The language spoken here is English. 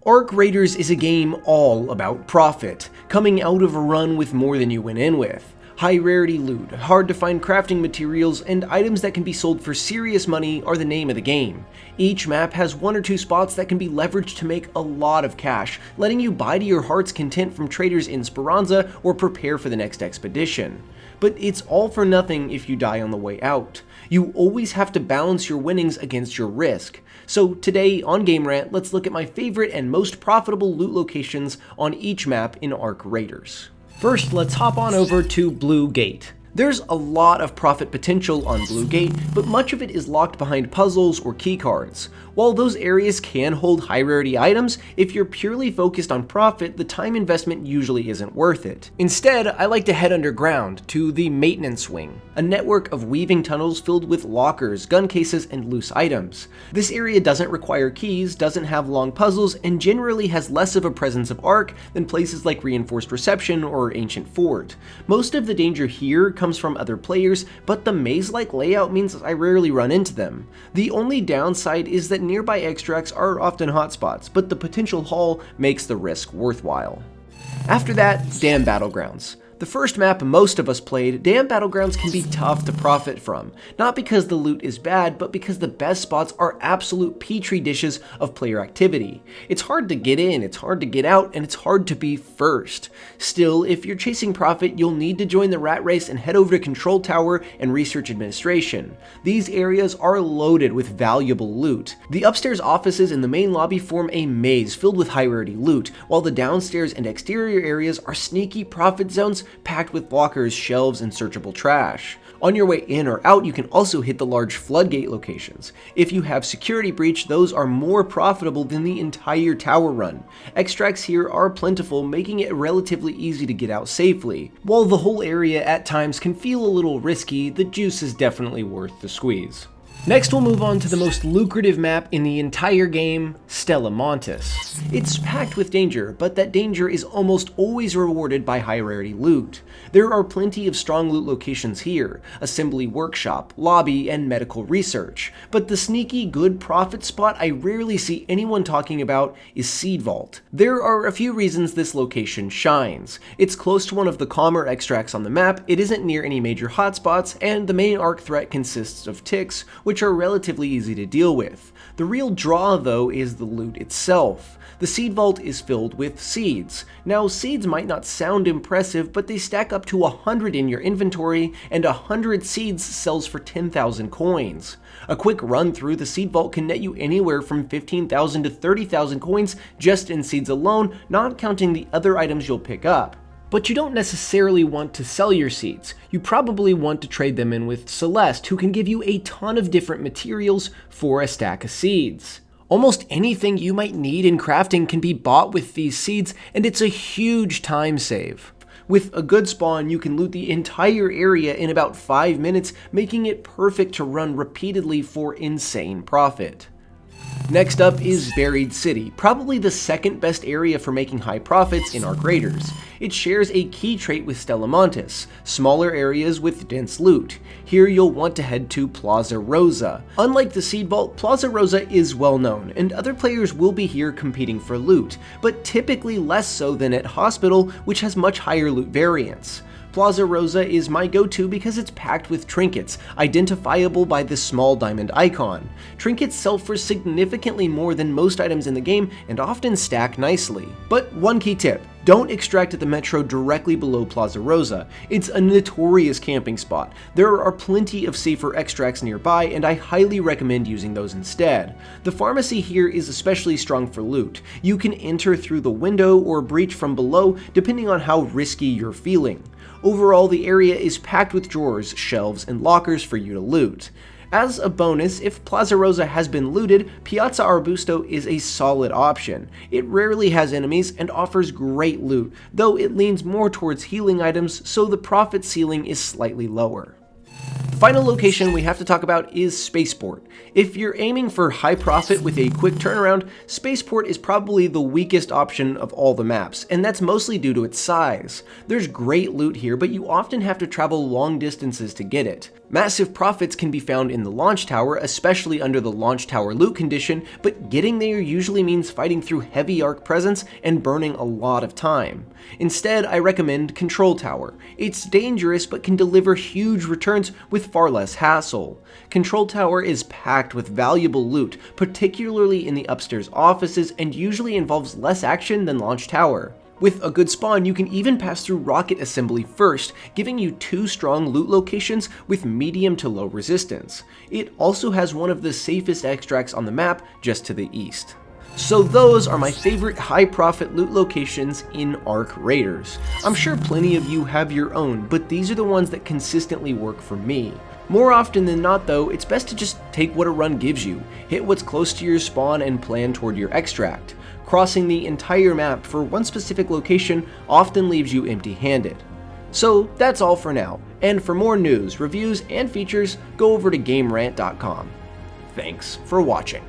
Arc Raiders is a game all about profit, coming out of a run with more than you went in with. High rarity loot, hard to find crafting materials, and items that can be sold for serious money are the name of the game. Each map has one or two spots that can be leveraged to make a lot of cash, letting you buy to your heart's content from traders in Speranza or prepare for the next expedition. But it's all for nothing if you die on the way out. You always have to balance your winnings against your risk. So today on Game Rant, let's look at my favorite and most profitable loot locations on each map in Arc Raiders. First, let's hop on over to Blue Gate. There's a lot of profit potential on Blue Gate, but much of it is locked behind puzzles or keycards. While those areas can hold high rarity items, if you're purely focused on profit, the time investment usually isn't worth it. Instead, I like to head underground to the Maintenance Wing, a network of weaving tunnels filled with lockers, gun cases, and loose items. This area doesn't require keys, doesn't have long puzzles, and generally has less of a presence of Arc than places like Reinforced Reception or Ancient Fort. Most of the danger here comes from other players, but the maze-like layout means I rarely run into them. The only downside is that nearby extracts are often hotspots, but the potential haul makes the risk worthwhile. After that, Damn Battlegrounds. The first map most of us played, Damn Battlegrounds can be tough to profit from, not because the loot is bad, but because the best spots are absolute petri dishes of player activity. It's hard to get in, it's hard to get out, and it's hard to be first. Still, if you're chasing profit, you'll need to join the rat race and head over to Control Tower and Research Administration. These areas are loaded with valuable loot. The upstairs offices in the main lobby form a maze filled with high rarity loot, while the downstairs and exterior areas are sneaky profit zones packed with lockers, shelves, and searchable trash. On your way in or out, you can also hit the large floodgate locations. If you have security breach, those are more profitable than the entire tower run. Extracts here are plentiful, making it relatively easy to get out safely. While the whole area at times can feel a little risky, the juice is definitely worth the squeeze. Next, we'll move on to the most lucrative map in the entire game, Stella Montis. It's packed with danger, but that danger is almost always rewarded by high rarity loot. There are plenty of strong loot locations here, assembly workshop, lobby, and medical research. But the sneaky good profit spot I rarely see anyone talking about is Seed Vault. There are a few reasons this location shines. It's close to one of the calmer extracts on the map, it isn't near any major hotspots, and the main arc threat consists of ticks, which are relatively easy to deal with. The real draw, though, is the loot itself. The Seed Vault is filled with seeds. Now, seeds might not sound impressive, but they stack up to 100 in your inventory, and 100 seeds sells for 10,000 coins. A quick run through the Seed Vault can net you anywhere from 15,000 to 30,000 coins just in seeds alone, not counting the other items you'll pick up. But you don't necessarily want to sell your seeds. You probably want to trade them in with Celeste, who can give you a ton of different materials for a stack of seeds. Almost anything you might need in crafting can be bought with these seeds, and it's a huge time save. With a good spawn, you can loot the entire area in about 5 minutes, making it perfect to run repeatedly for insane profit. Next up is Buried City, probably the second best area for making high profits in Arc Raiders. It shares a key trait with Stella Montis, smaller areas with dense loot. Here you'll want to head to Plaza Rosa. Unlike the Seed Vault, Plaza Rosa is well known, and other players will be here competing for loot, but typically less so than at Hospital, which has much higher loot variance. Plaza Rosa is my go-to because it's packed with trinkets, identifiable by this small diamond icon. Trinkets sell for significantly more than most items in the game and often stack nicely. But one key tip, don't extract at the metro directly below Plaza Rosa. It's a notorious camping spot. There are plenty of safer extracts nearby, and I highly recommend using those instead. The pharmacy here is especially strong for loot. You can enter through the window or breach from below, depending on how risky you're feeling. Overall, the area is packed with drawers, shelves, and lockers for you to loot. As a bonus, if Plaza Rosa has been looted, Piazza Arbusto is a solid option. It rarely has enemies and offers great loot, though it leans more towards healing items, so the profit ceiling is slightly lower. The final location we have to talk about is Spaceport. If you're aiming for high profit with a quick turnaround, Spaceport is probably the weakest option of all the maps, and that's mostly due to its size. There's great loot here, but you often have to travel long distances to get it. Massive profits can be found in the launch tower, especially under the launch tower loot condition, but getting there usually means fighting through heavy arc presence and burning a lot of time. Instead, I recommend Control Tower. It's dangerous but can deliver huge returns with far less hassle. Control Tower is packed with valuable loot, particularly in the upstairs offices, and usually involves less action than Launch Tower. With a good spawn, you can even pass through rocket assembly first, giving you 2 strong loot locations with medium to low resistance. It also has one of the safest extracts on the map just to the east. So those are my favorite high profit loot locations in Arc Raiders. I'm sure plenty of you have your own, but these are the ones that consistently work for me. More often than not though, it's best to just take what a run gives you, hit what's close to your spawn and plan toward your extract. Crossing the entire map for one specific location often leaves you empty-handed. So that's all for now, and for more news, reviews, and features, go over to GameRant.com. Thanks for watching.